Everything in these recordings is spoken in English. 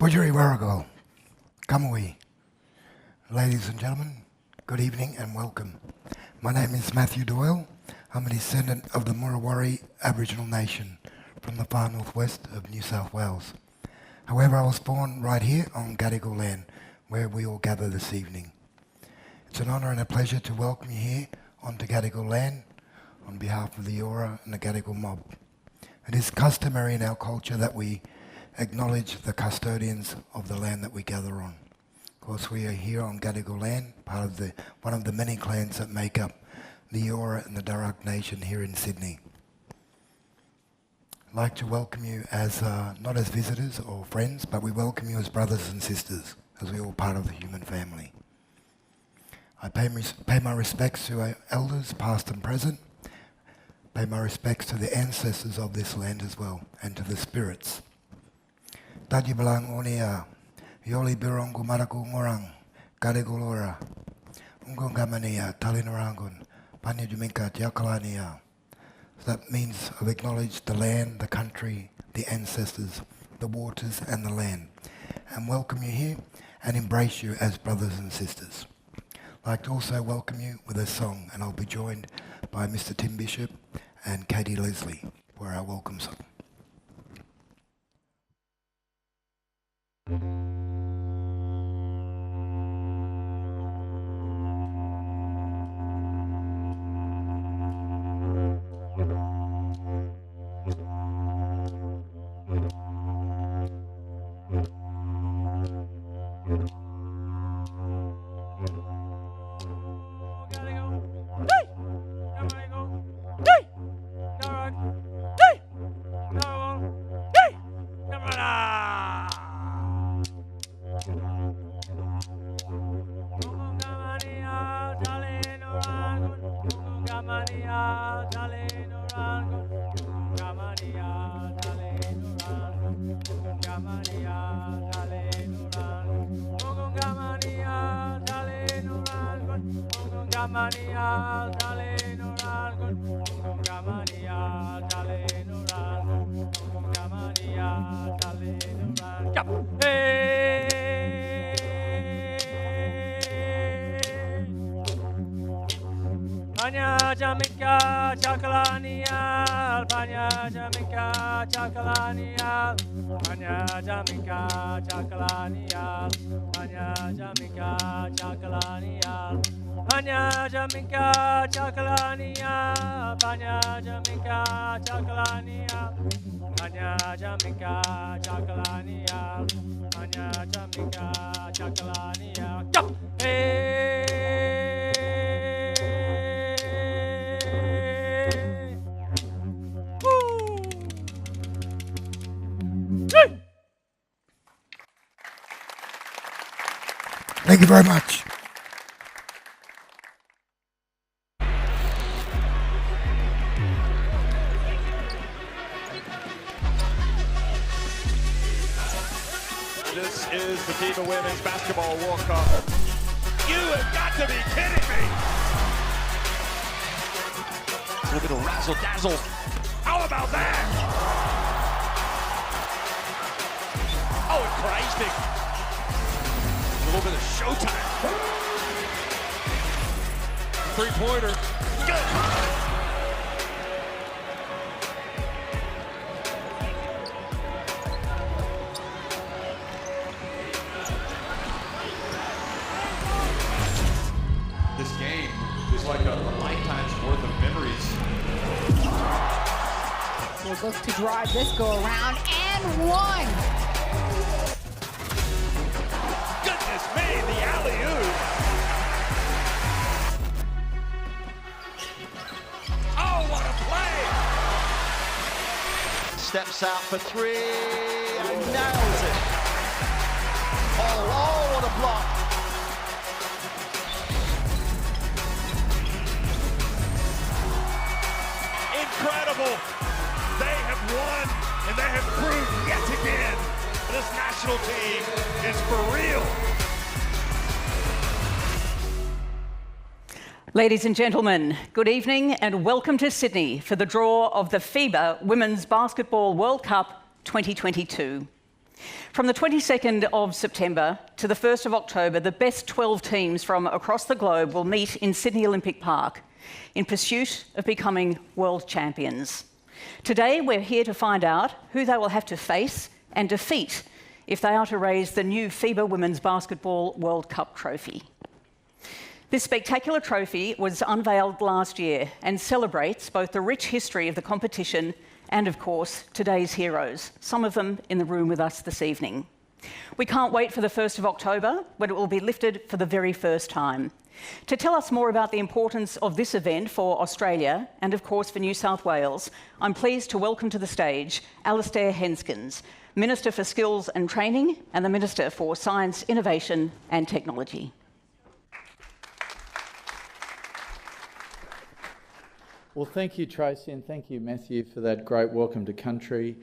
Wajiri Warrigal, Kamui. Ladies and gentlemen, good evening and welcome. My name is Matthew Doyle. I'm a descendant of the Murawari Aboriginal Nation from the far northwest of New South Wales. However, I was born right here on Gadigal land, where we all gather this evening. It's an honour and a pleasure to welcome you here onto Gadigal land on behalf of the Eora and the Gadigal mob. It is customary in our culture that we acknowledge the custodians of the land that we gather on. Of course, we are here on Gadigal land, part of one of the many clans that make up the Eora and the Darug Nation here in Sydney. I'd like to welcome you as, not as visitors or friends, but we welcome you as brothers and sisters, as we're all part of the human family. I pay my respects to our elders, past and present, pay my respects to the ancestors of this land as well, and to the spirits. Tadi belang onia, yoli birongu maraku ngorang, Gadigolora, ungongamania, talinarangun, panya juminka tiakalania. That means I've acknowledged the land, the country, the ancestors, the waters and the land, and welcome you here and embrace you as brothers and sisters. I'd like to also welcome you with a song, and I'll be joined by Mr. Tim Bishop and Katie Leslie for our welcome song. Panya Jamika Chakalanial, Panya Jamika Chakalanial, Panya Jamika Chakalanial, Panya Jamika Chakalanial, Panya Jamika Chakalanial, Panya Jamika Chakalanial, Panya Jamika Chakalanial, Panya Jamika Chakalanial. Jump! Thank you very much. This is the FIBA Women's Basketball World Cup. You have got to be kidding me! A little bit of razzle-dazzle. How about that? Oh, it crazy big. A little bit of showtime. Three-pointer. Good. This game is like a lifetime's worth of memories. Will look to drive this go around and one. Goodness me, the alley-oop. Oh, what a play! Steps out for three and nails it. Oh, what a block. Incredible. They have won, and they have proved yet again this national team is for real. Ladies and gentlemen, good evening and welcome to Sydney for the draw of the FIBA Women's Basketball World Cup 2022. From the 22nd of September to the 1st of October, the best 12 teams from across the globe will meet in Sydney Olympic Park in pursuit of becoming world champions. Today, we're here to find out who they will have to face and defeat if they are to raise the new FIBA Women's Basketball World Cup trophy. This spectacular trophy was unveiled last year and celebrates both the rich history of the competition and, of course, today's heroes, some of them in the room with us this evening. We can't wait for the 1st of October, when it will be lifted for the very first time. To tell us more about the importance of this event for Australia and, of course, for New South Wales, I'm pleased to welcome to the stage Alastair Henskens, Minister for Skills and Training and the Minister for Science, Innovation and Technology. Well, thank you, Tracy, and thank you, Matthew, for that great welcome to country.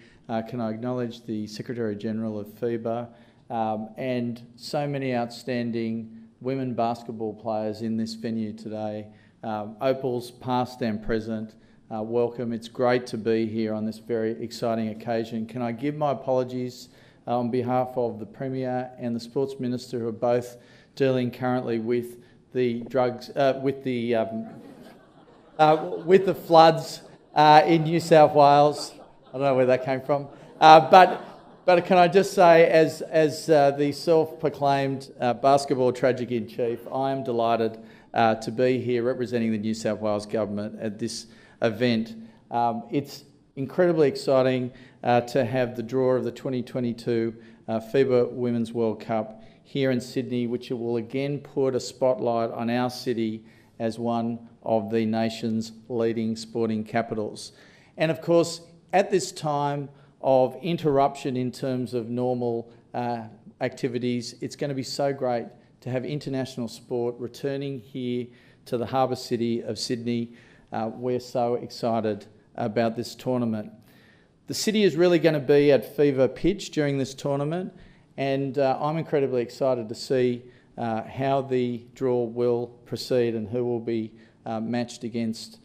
Can I acknowledge the Secretary-General of FIBA and so many outstanding women basketball players in this venue today. Opals, past and present, welcome. It's great to be here on this very exciting occasion. Can I give my apologies on behalf of the Premier and the Sports Minister, who are both dealing currently with the with the floods in New South Wales. I don't know where that came from. But can I just say, as the self-proclaimed basketball tragic-in-chief, I am delighted to be here representing the New South Wales Government at this event. It's incredibly exciting to have the draw of the 2022 FIBA Women's World Cup here in Sydney, which will again put a spotlight on our city as one of the nation's leading sporting capitals. And of course, at this time of interruption in terms of normal activities, it's going to be so great to have international sport returning here to the harbour city of Sydney. We're so excited about this tournament. The city is really going to be at fever pitch during this tournament, and I'm incredibly excited to see how the draw will proceed and who will be matched against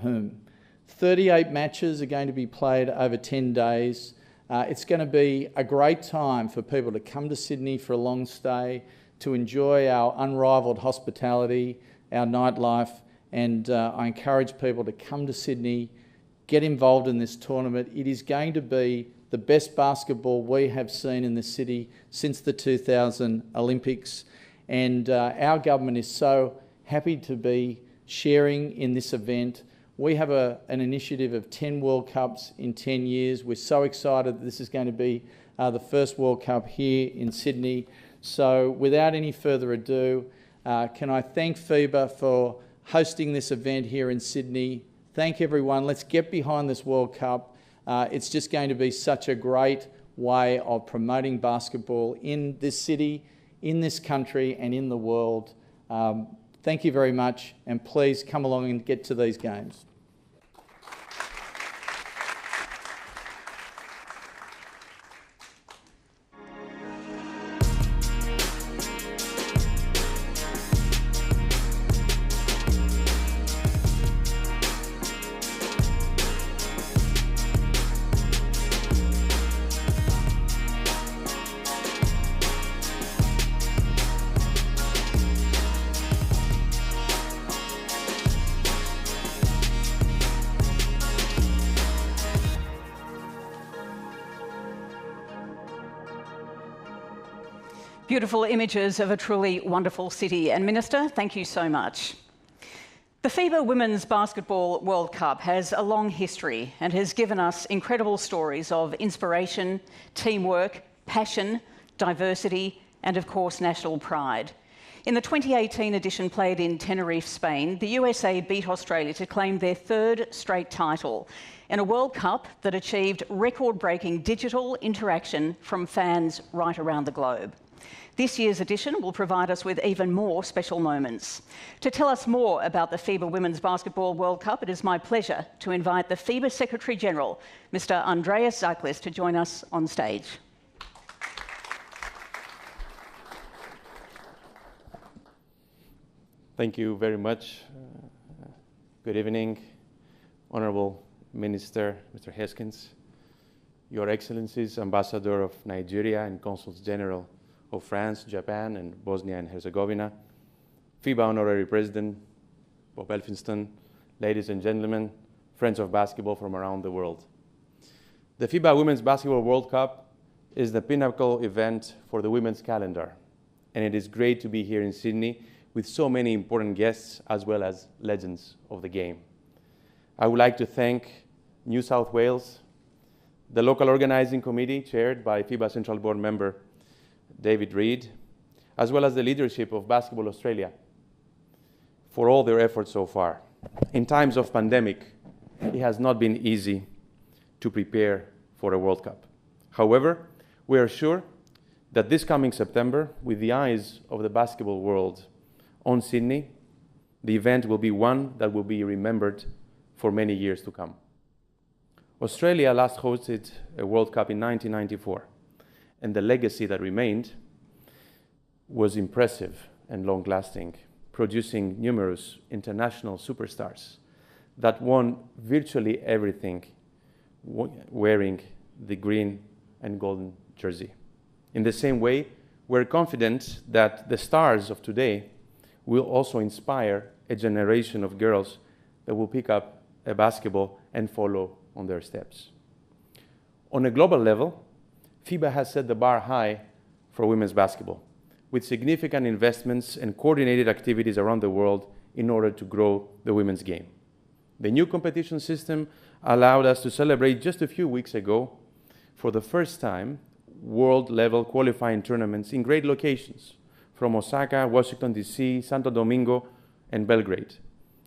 whom. 38 matches are going to be played over 10 days. It's going to be a great time for people to come to Sydney for a long stay, to enjoy our unrivalled hospitality, our nightlife, and I encourage people to come to Sydney, get involved in this tournament. It is going to be the best basketball we have seen in the city since the 2000 Olympics, and our government is so happy to be sharing in this event. We have an initiative of 10 World Cups in 10 years. We're so excited that this is going to be the first World Cup here in Sydney. So without any further ado, can I thank FIBA for hosting this event here in Sydney. Thank everyone. Let's get behind this World Cup. It's just going to be such a great way of promoting basketball in this city, in this country and in the world. Thank you very much, and please come along and get to these games. Beautiful images of a truly wonderful city. And Minister, thank you so much. The FIBA Women's Basketball World Cup has a long history and has given us incredible stories of inspiration, teamwork, passion, diversity, and of course, national pride. In the 2018 edition played in Tenerife, Spain, the USA beat Australia to claim their third straight title in a World Cup that achieved record-breaking digital interaction from fans right around the globe. This year's edition will provide us with even more special moments. To tell us more about the FIBA Women's Basketball World Cup, it is my pleasure to invite the FIBA Secretary-General, Mr. Andreas Zeitlis, to join us on stage. Thank you very much. Good evening, Honourable Minister, Mr. Henskens, Your Excellencies, Ambassador of Nigeria and Consuls General of France, Japan, and Bosnia and Herzegovina, FIBA Honorary President Bob Elphinstone, ladies and gentlemen, friends of basketball from around the world. The FIBA Women's Basketball World Cup is the pinnacle event for the women's calendar, and it is great to be here in Sydney with so many important guests as well as legends of the game. I would like to thank New South Wales, the local organizing committee chaired by FIBA Central Board member David Reid, as well as the leadership of Basketball Australia for all their efforts so far. In times of pandemic, it has not been easy to prepare for a World Cup. However, we are sure that this coming September, with the eyes of the basketball world on Sydney, the event will be one that will be remembered for many years to come. Australia last hosted a World Cup in 1994, and the legacy that remained was impressive and long-lasting, producing numerous international superstars that won virtually everything wearing the green and golden jersey. In the same way, we're confident that the stars of today will also inspire a generation of girls that will pick up a basketball and follow on their steps. On a global level, FIBA has set the bar high for women's basketball, with significant investments and coordinated activities around the world in order to grow the women's game. The new competition system allowed us to celebrate just a few weeks ago, for the first time, world-level qualifying tournaments in great locations, from Osaka, Washington, D.C., Santo Domingo, and Belgrade.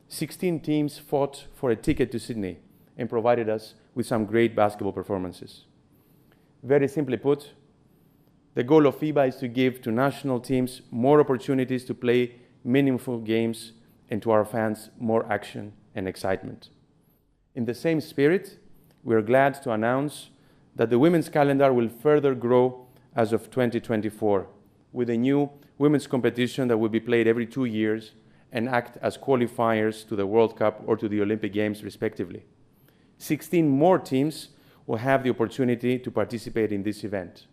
16 teams fought for a ticket to Sydney and provided us with some great basketball performances. Very simply put, the goal of FIBA is to give to national teams more opportunities to play meaningful games and to our fans more action and excitement. In the same spirit, we are glad to announce that the women's calendar will further grow as of 2024, with a new women's competition that will be played every 2 years and act as qualifiers to the World Cup or to the Olympic Games, respectively. 16 more teams will have the opportunity to participate in this event.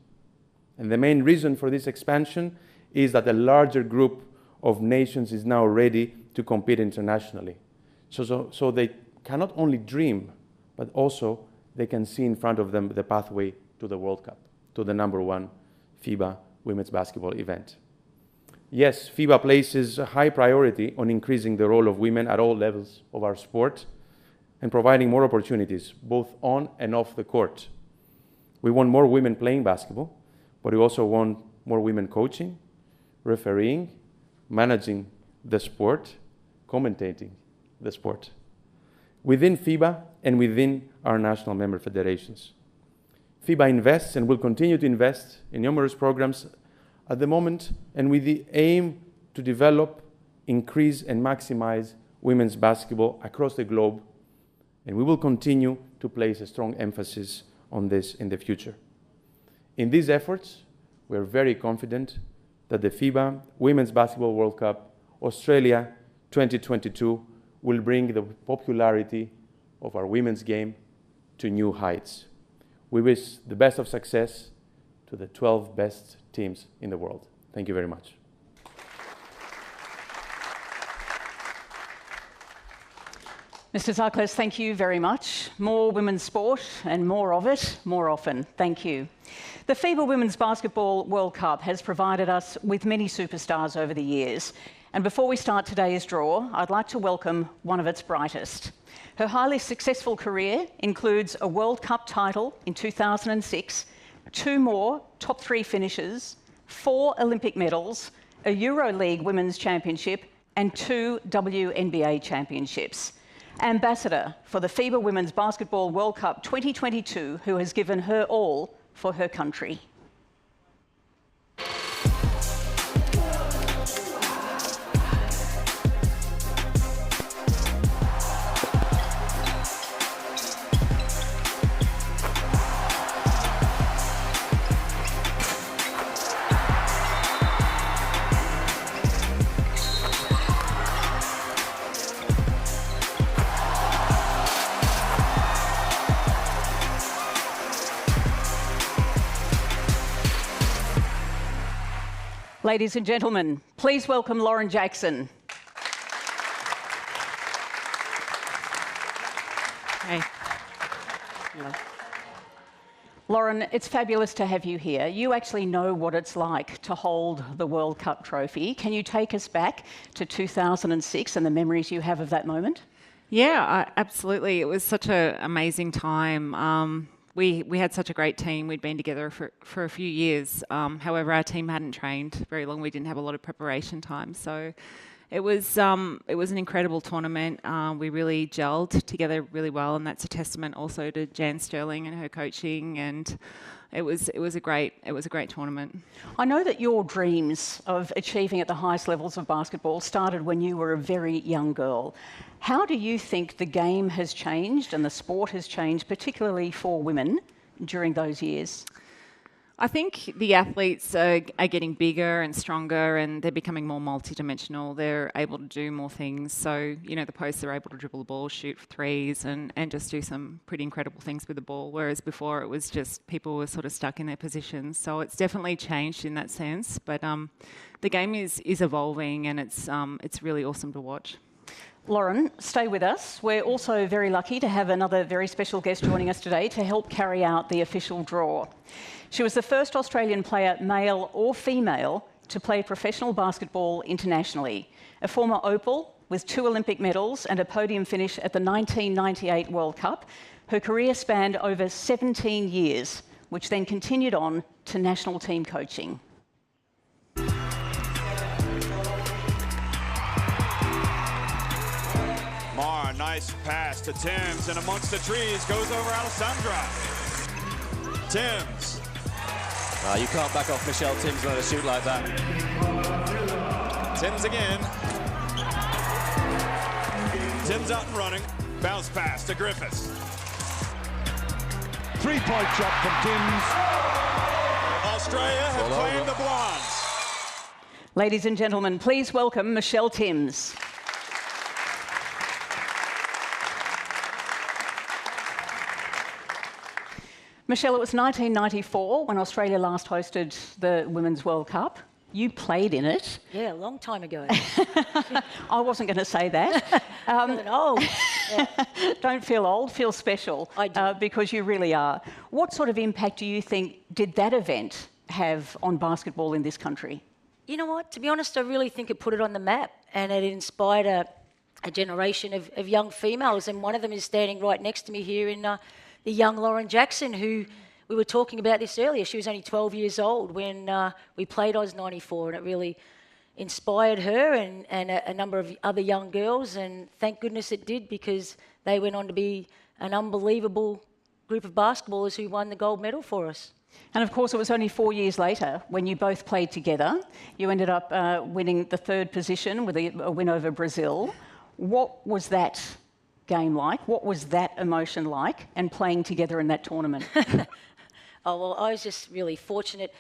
And the main reason for this expansion is that a larger group of nations is now ready to compete internationally. So they can not only dream, but also they can see in front of them the pathway to the World Cup, to the #1 FIBA women's basketball event. Yes, FIBA places a high priority on increasing the role of women at all levels of our sport and providing more opportunities, both on and off the court. We want more women playing basketball, but we also want more women coaching, refereeing, managing the sport, commentating the sport, within FIBA and within our national member federations. FIBA invests and will continue to invest in numerous programs at the moment, and with the aim to develop, increase, and maximize women's basketball across the globe, and we will continue to place a strong emphasis on this in the future. In these efforts, we are very confident that the FIBA Women's Basketball World Cup Australia 2022 will bring the popularity of our women's game to new heights. We wish the best of success to the 12 best teams in the world. Thank you very much. Mr. Zarkles, thank you very much. More women's sport and more of it, more often. Thank you. The FIBA Women's Basketball World Cup has provided us with many superstars over the years. And before we start today's draw, I'd like to welcome one of its brightest. Her highly successful career includes a World Cup title in 2006, 2 more top 3 finishes, 4 Olympic medals, a EuroLeague Women's Championship, and 2 WNBA championships. Ambassador for the FIBA Women's Basketball World Cup 2022, who has given her all for her country. Ladies and gentlemen, please welcome Lauren Jackson. Hey. Lauren, it's fabulous to have you here. You actually know what it's like to hold the World Cup trophy. Can you take us back to 2006 and the memories you have of that moment? Yeah, absolutely. It was such an amazing time. We had such a great team. We'd been together for a few years. However, our team hadn't trained very long. We didn't have a lot of preparation time. So it was an incredible tournament. We really gelled together really well, and that's a testament also to Jan Sterling and her coaching. And it was a great tournament. I know that your dreams of achieving at the highest levels of basketball started when you were a very young girl. How do you think the game has changed and the sport has changed, particularly for women, during those years? I think the athletes are getting bigger and stronger, and they're becoming more multidimensional. They're able to do more things. So, the posts are able to dribble the ball, shoot for threes, and just do some pretty incredible things with the ball, whereas before it was just people were sort of stuck in their positions. So it's definitely changed in that sense. But the game is evolving, and it's really awesome to watch. Lauren, stay with us. We're also very lucky to have another very special guest joining us today to help carry out the official draw. She was the first Australian player, male or female, to play professional basketball internationally. A former Opal with 2 Olympic medals and a podium finish at the 1998 World Cup, her career spanned over 17 years, which then continued on to national team coaching. Mar, nice pass to Timms, and amongst the trees goes over Alessandra. Timms. You can't back off Michelle Timms on a shoot like that. Timms again. Timms out and running. Bounce pass to Griffiths. 3-point shot from Timms. Australia have claimed the bronze. Ladies and gentlemen, please welcome Michelle Timms. Michelle, it was 1994 when Australia last hosted the Women's World Cup. You played in it. Yeah, a long time ago. I wasn't going to say that. Old. Yeah. Don't feel old, feel special. I do. Because you really are. What sort of impact do you think did that event have on basketball in this country? You know what? To be honest, I really think it put it on the map, and it inspired a generation of young females, and one of them is standing right next to me here in the young Lauren Jackson, who we were talking about this earlier. She was only 12 years old when we played Oz 94, and it really inspired her and a number of other young girls, and thank goodness it did, because they went on to be an unbelievable group of basketballers who won the gold medal for us. And of course, it was only 4 years later when you both played together. You ended up winning the 3rd position with a win over Brazil. What was that game like? What was that emotion like, and playing together in that tournament? Oh, well, I was just really fortunate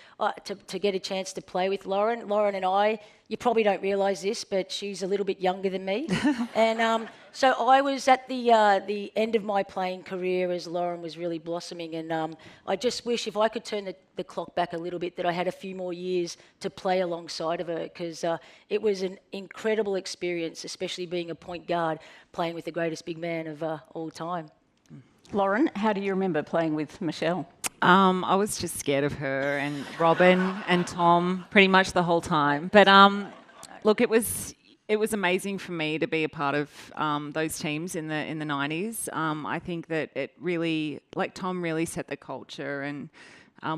to get a chance to play with Lauren. Lauren and I, you probably don't realise this, but she's a little bit younger than me. And so I was at the end of my playing career as Lauren was really blossoming. And I just wish if I could turn the clock back a little bit, that I had a few more years to play alongside of her, because it was an incredible experience, especially being a point guard, playing with the greatest big man of all time. Lauren, how do you remember playing with Michelle? I was just scared of her and Robin and Tom pretty much the whole time. But look, it was amazing for me to be a part of those teams in the 90s. I think that it really, like Tom really set the culture and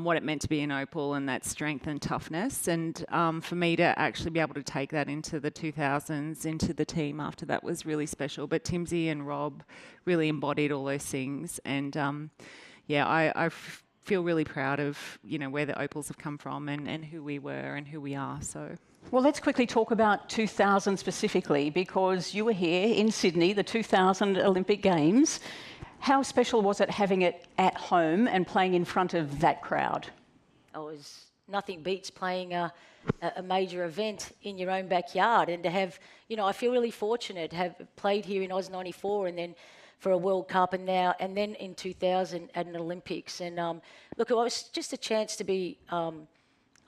what it meant to be an Opal, and that strength and toughness. And for me to actually be able to take that into the 2000s, into the team after that, was really special. But Timsy and Rob really embodied all those things. And I feel really proud of where the Opals have come from and who we were and who we are. So. Well, let's quickly talk about 2000 specifically, because you were here in Sydney, the 2000 Olympic Games. How special was it having it at home and playing in front of that crowd? Oh, it was nothing beats playing a major event in your own backyard, and to have, I feel really fortunate to have played here in Oz 94 and then for a World Cup, and then in 2000 at an Olympics. And look, it was just a chance to be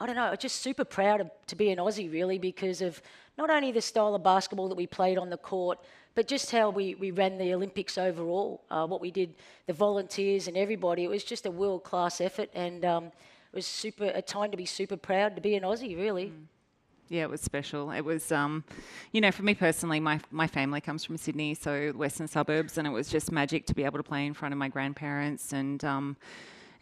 I don't know, just super proud to be an Aussie, really, because of not only the style of basketball that we played on the court, but just how we ran the Olympics overall, what we did, the volunteers and everybody. It was just a world-class effort, and it was a time to be super proud to be an Aussie, really. Yeah, it was special. It was, for me personally, my family comes from Sydney, so western suburbs, and it was just magic to be able to play in front of my grandparents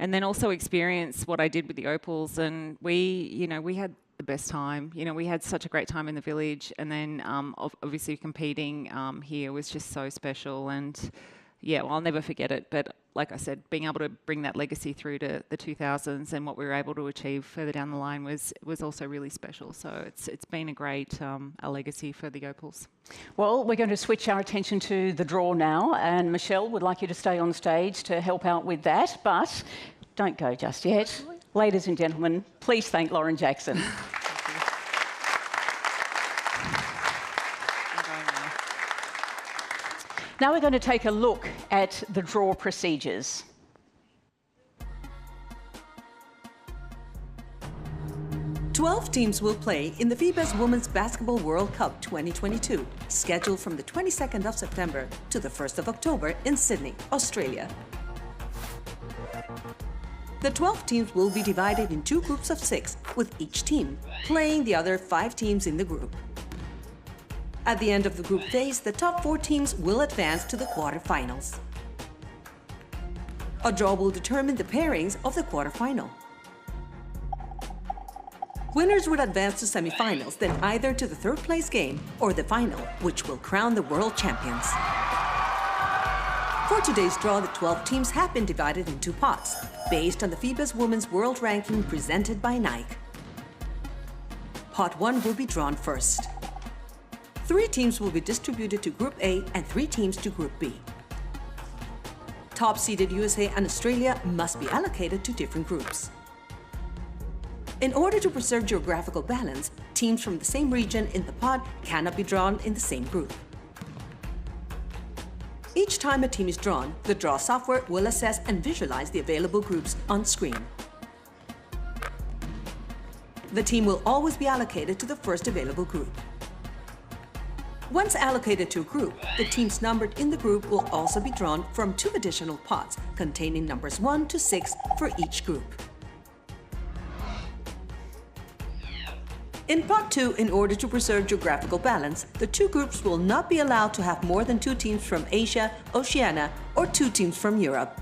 and then also experience what I did with the Opals. And we had the best time. We had such a great time in the village, and then obviously competing here was just so special. And yeah, well, I'll never forget it. But like I said, being able to bring that legacy through to the 2000s and what we were able to achieve further down the line was also really special. So it's been a great a legacy for the Opals. Well, we're going to switch our attention to the draw now, and Michelle would like you to stay on stage to help out with that, but don't go just yet. Ladies and gentlemen, please thank Lauren Jackson. Now we're going to take a look at the draw procedures. Twelve teams will play in the FIBA's Women's Basketball World Cup 2022, scheduled from the 22nd of September to the 1st of October in Sydney, Australia. The 12 teams will be divided in 2 groups of 6, with each team playing the other 5 teams in the group. At the end of the group phase, the top 4 teams will advance to the quarterfinals. A draw will determine the pairings of the quarterfinal. Winners would advance to semifinals, then either to the 3rd place game or the final, which will crown the world champions. For today's draw, the 12 teams have been divided in 2 pots, based on the FIBA's Women's World Ranking presented by Nike. Pot 1 will be drawn first. 3 teams will be distributed to Group A and 3 teams to Group B. Top-seeded USA and Australia must be allocated to different groups. In order to preserve geographical balance, teams from the same region in the pot cannot be drawn in the same group. Each time a team is drawn, the draw software will assess and visualize the available groups on screen. The team will always be allocated to the first available group. Once allocated to a group, the teams numbered in the group will also be drawn from 2 additional pots containing numbers 1 to 6 for each group. In Pot 2, in order to preserve geographical balance, the 2 groups will not be allowed to have more than 2 teams from Asia, Oceania, or 2 teams from Europe.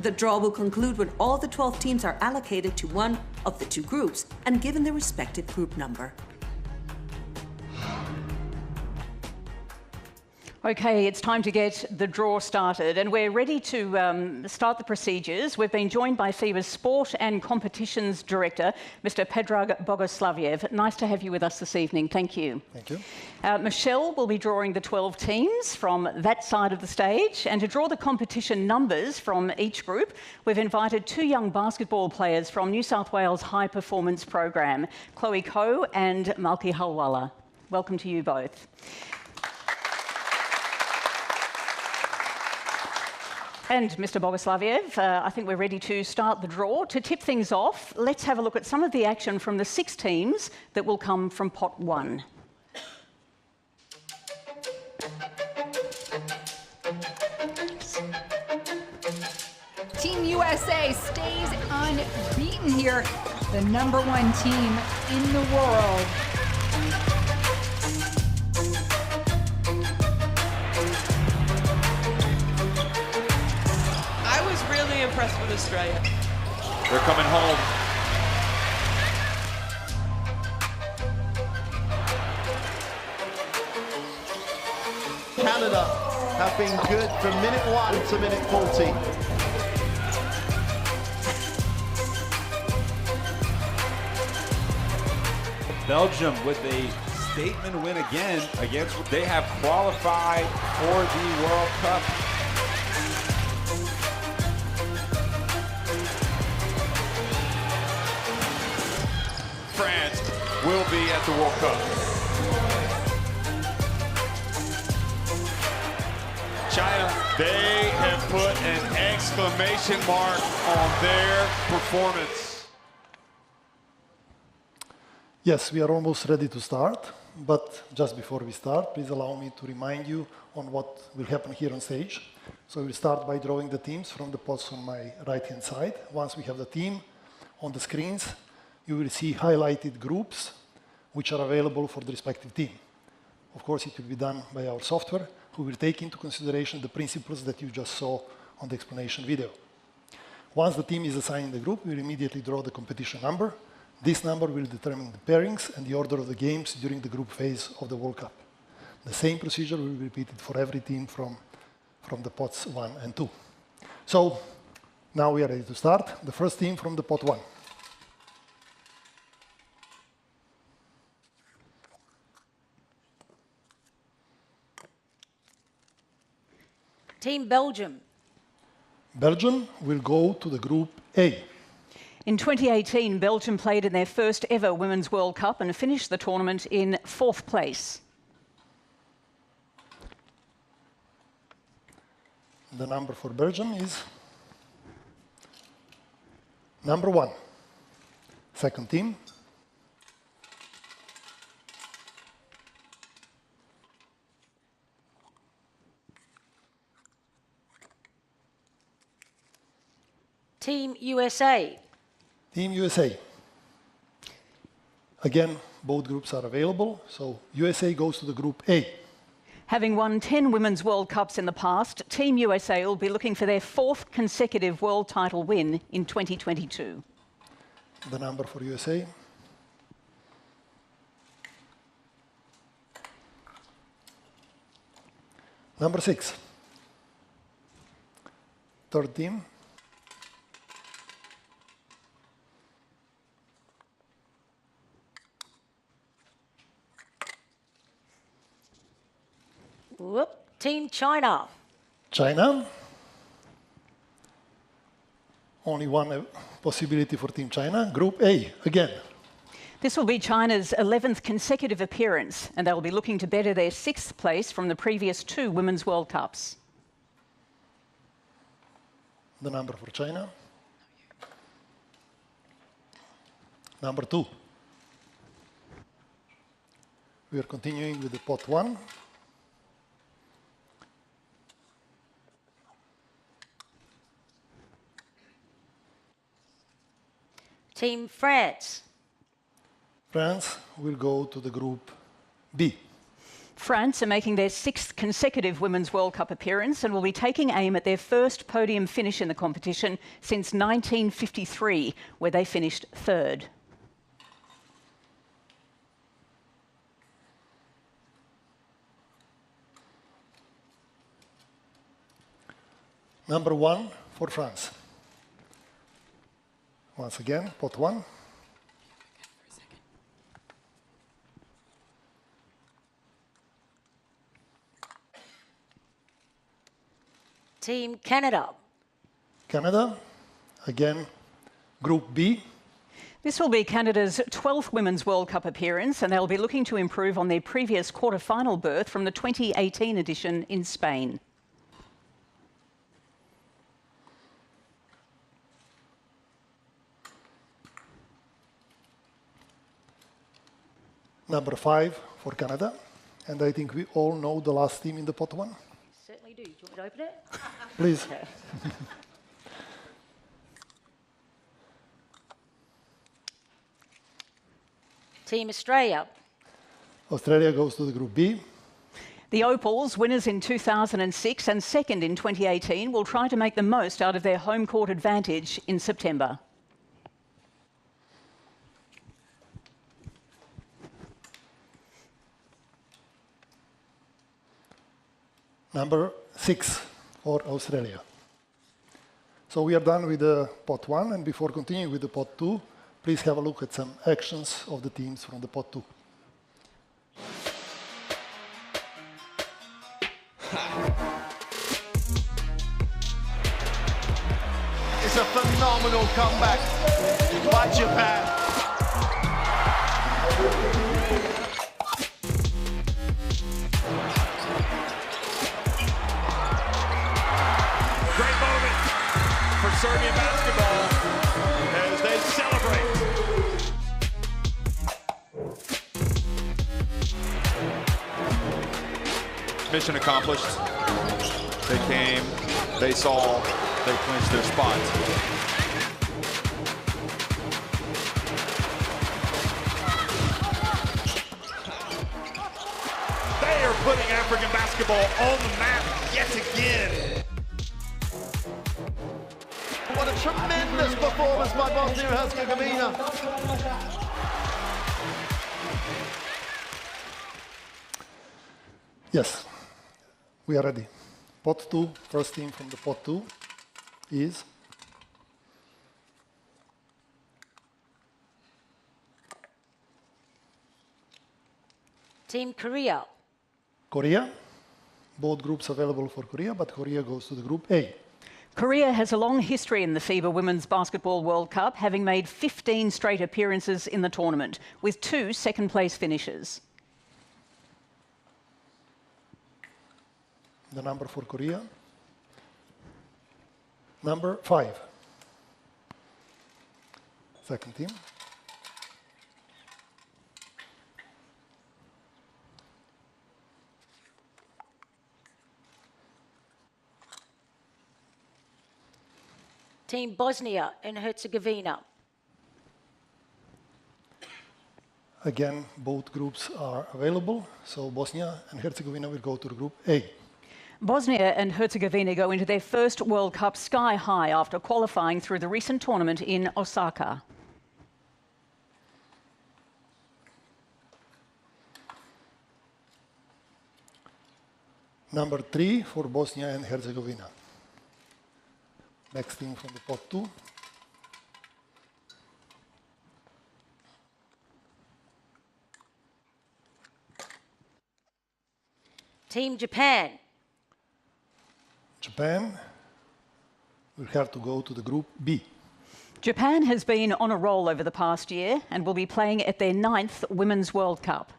The draw will conclude when all the 12 teams are allocated to one of the 2 groups and given their respective group number. Okay, it's time to get the draw started, and we're ready to start the procedures. We've been joined by FIBA's Sport and Competitions Director, Mr. Predrag Bogoslaviev. Nice to have you with us this evening. Thank you. Thank you. Michelle will be drawing the 12 teams from that side of the stage, and to draw the competition numbers from each group, we've invited 2 young basketball players from New South Wales High Performance Program, Chloe Koh and Malki Halwala. Welcome to you both. And Mr. Bogoslaviev, I think we're ready to start the draw. To tip things off, let's have a look at some of the action from the 6 teams that will come from Pot 1. Team USA stays unbeaten here, the #1 team in the world. Impressed with Australia. They're coming home. Canada have been good from minute 1 to minute 40. Belgium with a statement win again against, they have qualified for the World Cup. France will be at the World Cup. China. They have put an exclamation mark on their performance. Yes, we are almost ready to start, but just before we start, please allow me to remind you on what will happen here on stage. So we'll start by drawing the teams from the pots on my right-hand side. Once we have the team on the screens, you will see highlighted groups which are available for the respective team. Of course, it will be done by our software, who will take into consideration the principles that you just saw on the explanation video. Once the team is assigned in the group, we'll immediately draw the competition number. This number will determine the pairings and the order of the games during the group phase of the World Cup. The same procedure will be repeated for every team from the pots 1 and 2. So now we are ready to start. The first team from the pot 1. Team Belgium. Belgium will go to the group A. In 2018, Belgium played in their first ever Women's World Cup and finished the tournament in 4th place. The number for Belgium is number 1. Second team. Team USA. Team USA. Again, both groups are available, so USA goes to the group A. Having won 10 Women's World Cups in the past, Team USA will be looking for their 4th consecutive world title win in 2022. The number for USA. Number 6. Third team. Whoop. Team China. China. Only one possibility for Team China. Group A, again. This will be China's 11th consecutive appearance, and they will be looking to better their 6th place from the previous 2 Women's World Cups. The number for China. Number 2. We are continuing with the pot 1. Team France. France will go to the group B. France are making their 6th consecutive Women's World Cup appearance and will be taking aim at their first podium finish in the competition since 1953, where they finished 3rd. Number 1 for France. Once again, pot 1. Team Canada. Canada, again, Group B. This will be Canada's 12th Women's World Cup appearance, and they'll be looking to improve on their previous quarter-final berth from the 2018 edition in Spain. Number 5 for Canada. And I think we all know the last team in the pot 1. Certainly do. Do you want me to open it? Please. Team Australia. Australia goes to the Group B. The Opals, winners in 2006 and 2nd in 2018, will try to make the most out of their home court advantage in September. Number 6 for Australia. So we are done with the pot 1, and before continuing with the pot 2, please have a look at some actions of the teams from the pot 2. It's a phenomenal comeback by Japan. Serbian basketball as they celebrate. Mission accomplished. They came, they saw, they clinched their spot. They are putting African basketball on the map yet again. What a tremendous performance by Bosnia and Herzegovina. Yes, we are ready. Pot 2, first team from the pot 2 is Team Korea. Korea. Both groups available for Korea, but Korea goes to the group A. Korea has a long history in the FIBA Women's Basketball World Cup, having made 15 straight appearances in the tournament, with 2 second-place finishes. The number for Korea. Number 5. Second team. Team Bosnia and Herzegovina. Again, both groups are available, so Bosnia and Herzegovina will go to the group A. Bosnia and Herzegovina go into their first World Cup sky high after qualifying through the recent tournament in Osaka. Number 3 for Bosnia and Herzegovina. Next team from the pot 2. Team Japan. Japan will have to go to the group B. Japan has been on a roll over the past year and will be playing at their 9th Women's World Cup.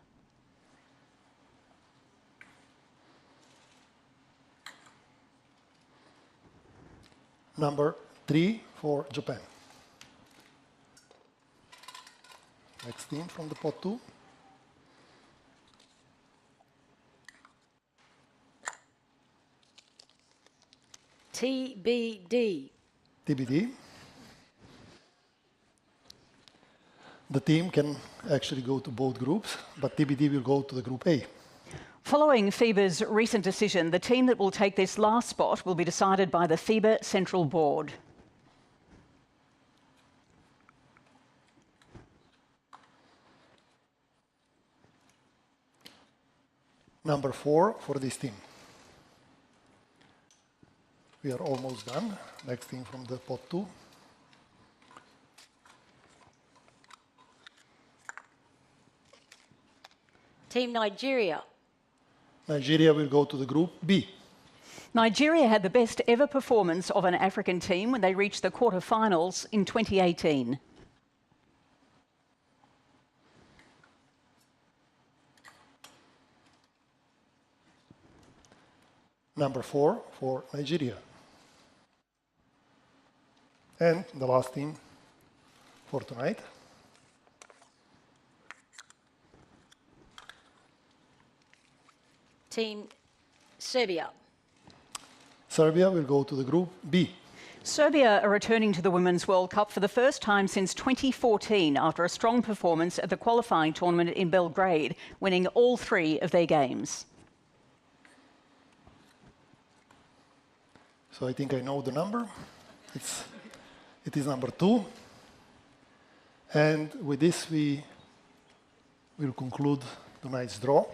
Number 3 for Japan. Next team from the pot 2. TBD. TBD. The team can actually go to both groups, but TBD will go to the group A. Following FIBA's recent decision, the team that will take this last spot will be decided by the FIBA Central Board. Number 4 for this team. We are almost done. Next team from the pot 2. Team Nigeria. Nigeria will go to the group B. Nigeria had the best ever performance of an African team when they reached the quarterfinals in 2018. Number 4 for Nigeria. And the last team for tonight. Team Serbia. Serbia will go to the group B. Serbia are returning to the Women's World Cup for the first time since 2014 after a strong performance at the qualifying tournament in Belgrade, winning all 3 of their games. So I think I know the number. It is number 2. And with this, we will conclude tonight's draw.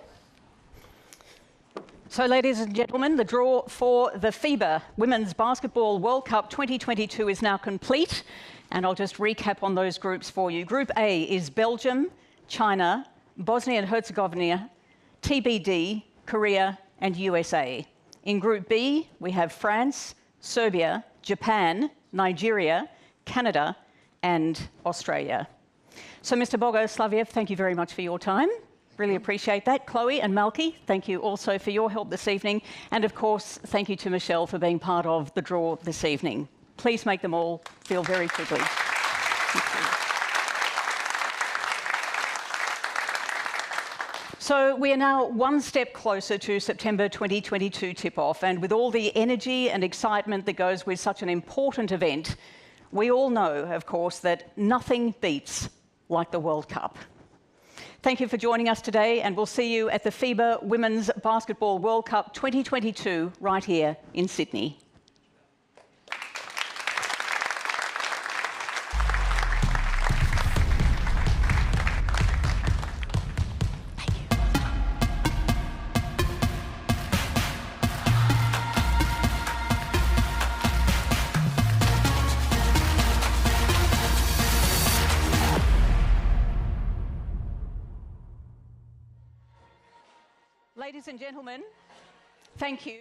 So, ladies and gentlemen, the draw for the FIBA Women's Basketball World Cup 2022 is now complete. And I'll just recap on those groups for you. Group A is Belgium, China, Bosnia and Herzegovina, TBD, Korea, and USA. In Group B, we have France, Serbia, Japan, Nigeria, Canada, and Australia. So, Mr. Bogoslaviev, thank you very much for your time. Really appreciate that. Chloe and Malky, thank you also for your help this evening. And of course, thank you to Michelle for being part of the draw this evening. Please make them all feel very privileged. Thank you. So we are now one step closer to September 2022 tip-off, and with all the energy and excitement that goes with such an important event, we all know, of course, that nothing beats like the World Cup. Thank you for joining us today, and we'll see you at the FIBA Women's Basketball World Cup 2022 right here in Sydney. Ladies and gentlemen, thank you.